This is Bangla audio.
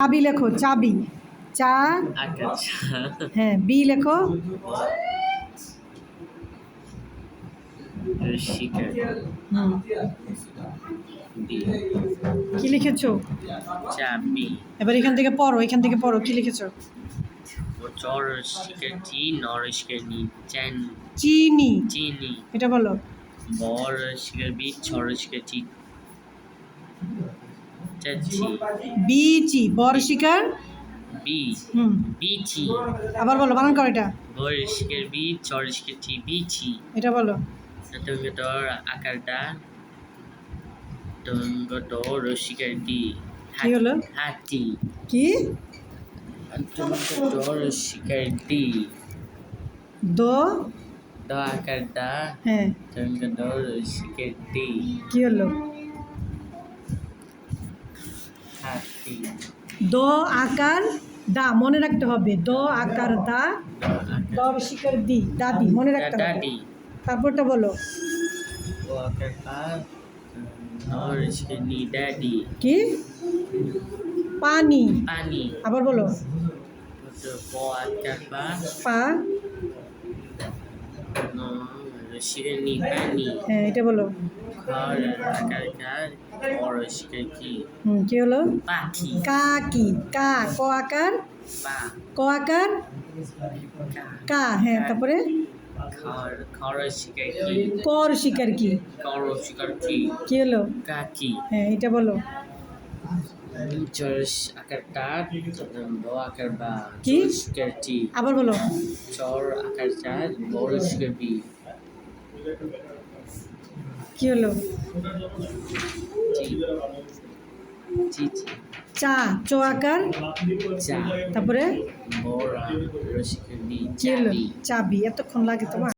চাবি লেখো, চাবি। চা, হ্যাঁ, বি লেখো। কি লিখেছো? চাবি। এবার এখান থেকে পড়ো, এখান থেকে পড়ো, কি লিখেছো? চিনি। চিনি। এটা বলো। বিচি, বর শিকার বিচি। আবার বলো, বানান করো এটা। বিচি। এটা বলো। আকারটা রসিকের ডি। কি হলো? হাতি। কি? রসিকের ডি। দো আকারটা হ্যাঁ রসিকের ডি। কি হলো? হাতি। দো আকার দা, মনে রাখতে হবে। দো আকার দা, দর শিকার দি, দাদি, মনে রাখতে হবে। দাদি। তারপরটা বলো। ড্যাডি। কি? পানি। পানি। আবার বলো। পা, পানি। হ্যাঁ, এটা বলো। কি হলো? পাখি। কাকি। কা, ক আকার, ক আকার, কা, হ্যাঁ, তারপরে কর শিকার কি? কি হলো? কাকি। হ্যাঁ, এটা বলো। কি? আবার বলো। কি হলো? চা, চো আকার, তারপরে কি হলো? চাবি। এতক্ষণ লাগে তোমার?